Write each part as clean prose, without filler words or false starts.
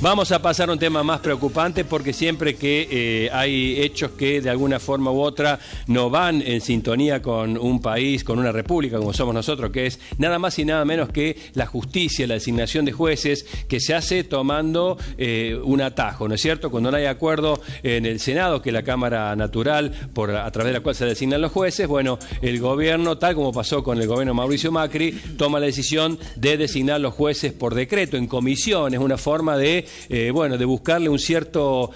Vamos a pasar a un tema más preocupante porque siempre que hay hechos que de alguna forma u otra no van en sintonía con un país, con una república como somos nosotros, que es nada más y nada menos que la justicia, la designación de jueces, que se hace tomando un atajo, ¿no es cierto? Cuando no hay acuerdo en el Senado, que es la Cámara Natural a través de la cual se designan los jueces, bueno, el gobierno, tal como pasó con el gobierno de Mauricio Macri, toma la decisión de designar los jueces por decreto, en comisión. Es una forma de de buscarle un cierto,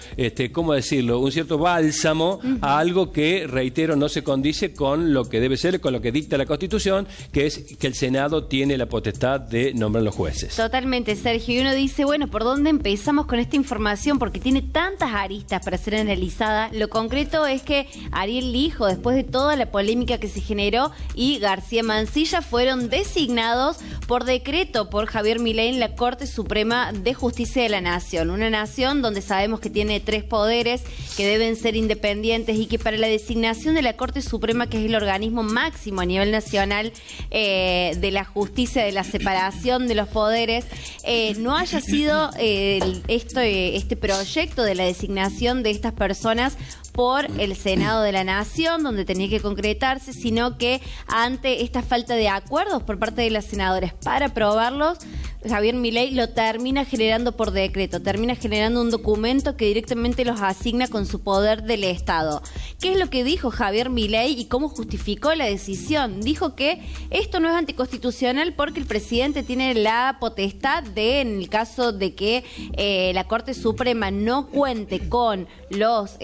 ¿cómo decirlo? Un cierto bálsamo a algo que, reitero, no se condice con lo que debe ser, con lo que dicta la Constitución, que es que el Senado tiene la potestad de nombrar los jueces. Totalmente, Sergio. Y uno dice, bueno, ¿por dónde empezamos con esta información? Porque tiene tantas aristas para ser analizada. Lo concreto es que Ariel Lijo, después de toda la polémica que se generó, y García Mansilla fueron designados por decreto por Javier Milei en la Corte Suprema de Justicia de la Nación. Una nación donde sabemos que tiene 3 poderes que deben ser independientes y que para la designación de la Corte Suprema, que es el organismo máximo a nivel nacional de la justicia, de la separación de los poderes, no haya sido este proyecto de la designación de estas personas por el Senado de la Nación, donde tenía que concretarse, sino que ante esta falta de acuerdos por parte de los senadores para aprobarlos, Javier Milei lo termina generando por decreto, termina generando un documento que directamente los asigna con su poder del Estado. ¿Qué es lo que dijo Javier Milei y cómo justificó la decisión? Dijo que esto no es anticonstitucional porque el presidente tiene la potestad de, en el caso de que la Corte Suprema no cuente con los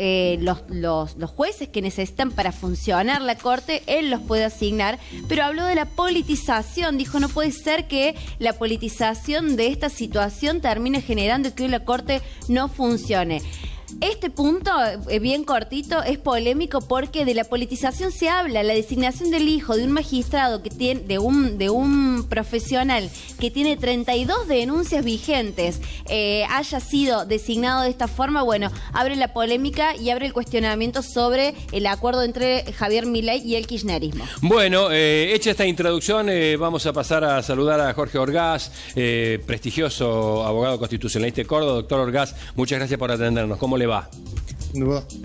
jueces que necesitan para funcionar la Corte, él los puede asignar, pero habló de la politización, dijo no puede ser que la politización de esta situación termine generando que hoy la Corte no funcione. Este punto, bien cortito, es polémico porque de la politización se habla. La designación del hijo de un magistrado que tiene, de un profesional que tiene 32 denuncias vigentes, haya sido designado de esta forma, bueno, abre la polémica y abre el cuestionamiento sobre el acuerdo entre Javier Milei y el kirchnerismo. Bueno, hecha esta introducción, vamos a pasar a saludar a Jorge Orgaz, prestigioso abogado constitucionalista de Córdoba. Doctor Orgaz, muchas gracias por atendernos. ¿Cómo le va?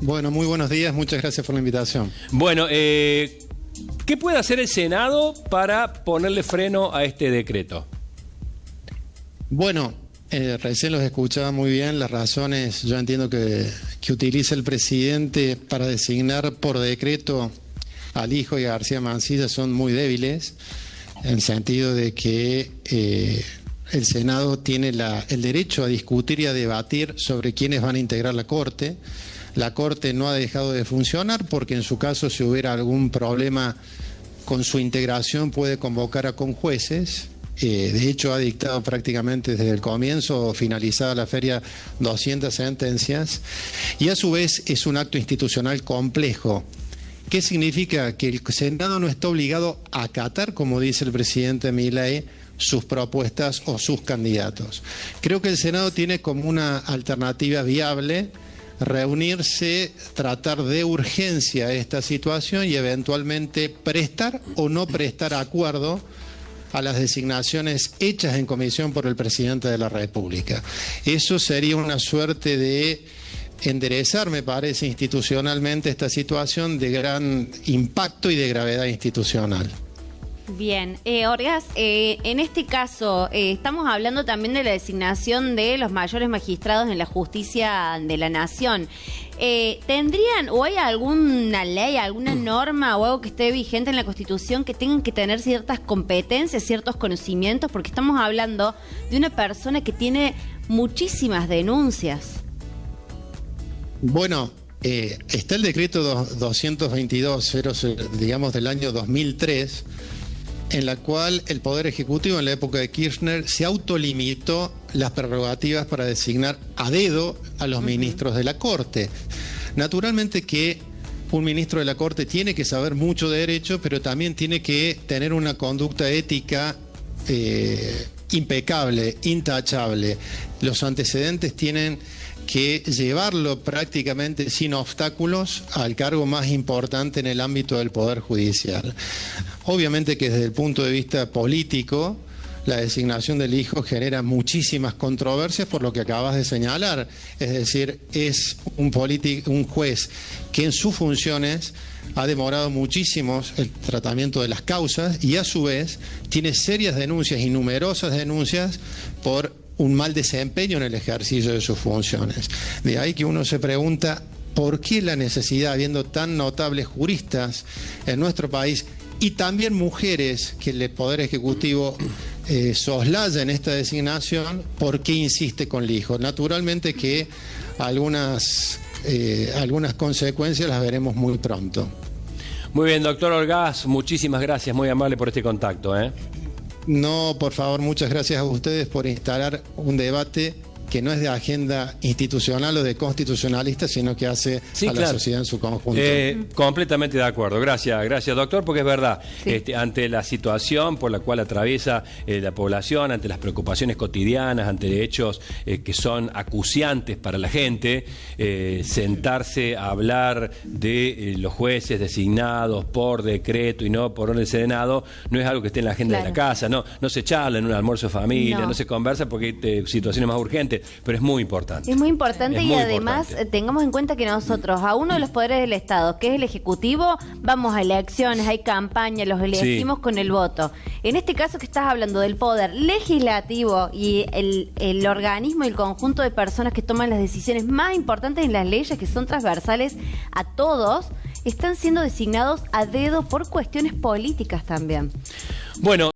Bueno, muy buenos días, muchas gracias por la invitación. Bueno, ¿qué puede hacer el Senado para ponerle freno a este decreto? Bueno, recién los escuchaba muy bien, las razones yo entiendo que utiliza el presidente para designar por decreto al hijo y a García Mansilla son muy débiles, en el sentido de que el Senado tiene el derecho a discutir y a debatir sobre quiénes van a integrar la Corte. La Corte no ha dejado de funcionar porque en su caso, si hubiera algún problema con su integración, puede convocar a conjueces. De hecho, ha dictado prácticamente desde el comienzo, finalizada la feria, 200 sentencias. Y a su vez es un acto institucional complejo. ¿Qué significa? Que el Senado no está obligado a acatar, como dice el presidente Milei, sus propuestas o sus candidatos. Creo que el Senado tiene como una alternativa viable reunirse, tratar de urgencia esta situación y eventualmente prestar o no prestar acuerdo a las designaciones hechas en comisión por el presidente de la República. Eso sería una suerte de enderezar, me parece, institucionalmente esta situación de gran impacto y de gravedad institucional. Bien, Orgaz, en este caso estamos hablando también de la designación de los mayores magistrados en la justicia de la nación. ¿Tendrían o hay alguna ley, alguna norma o algo que esté vigente en la Constitución que tengan que tener ciertas competencias, ciertos conocimientos? Porque estamos hablando de una persona que tiene muchísimas denuncias. Bueno, está el decreto 222, digamos, del año 2003, en la cual el Poder Ejecutivo en la época de Kirchner se autolimitó las prerrogativas para designar a dedo a los ministros de la Corte. Naturalmente que un ministro de la Corte tiene que saber mucho de derecho, pero también tiene que tener una conducta ética impecable, intachable. Los antecedentes tienen que llevarlo prácticamente sin obstáculos al cargo más importante en el ámbito del Poder Judicial. Obviamente que desde el punto de vista político, la designación del hijo genera muchísimas controversias por lo que acabas de señalar. Es decir, es un juez que en sus funciones ha demorado muchísimo el tratamiento de las causas y a su vez tiene serias denuncias y numerosas denuncias por un mal desempeño en el ejercicio de sus funciones. De ahí que uno se pregunta por qué la necesidad, habiendo tan notables juristas en nuestro país y también mujeres que el Poder Ejecutivo soslaya en esta designación, ¿por qué insiste con el hijo? Naturalmente que algunas consecuencias las veremos muy pronto. Muy bien, doctor Orgaz, muchísimas gracias, muy amable por este contacto. No, por favor, muchas gracias a ustedes por instalar un debate que no es de agenda institucional o de constitucionalista, sino que hace la sociedad en su conjunto. Completamente de acuerdo. Gracias, doctor, porque es verdad, ante la situación por la cual atraviesa la población, ante las preocupaciones cotidianas, ante hechos que son acuciantes para la gente, sentarse a hablar de los jueces designados por decreto y no por orden del Senado, no es algo que esté en la agenda de la casa, no se charla en un almuerzo de familia, no se conversa porque hay situaciones más urgentes. Pero es muy importante. Es muy importante y además tengamos en cuenta que nosotros, a uno de los poderes del Estado, que es el Ejecutivo, vamos a elecciones, hay campaña, los elegimos con el voto. En este caso que estás hablando del poder legislativo y el organismo y el conjunto de personas que toman las decisiones más importantes en las leyes, que son transversales a todos, están siendo designados a dedo por cuestiones políticas también. Bueno.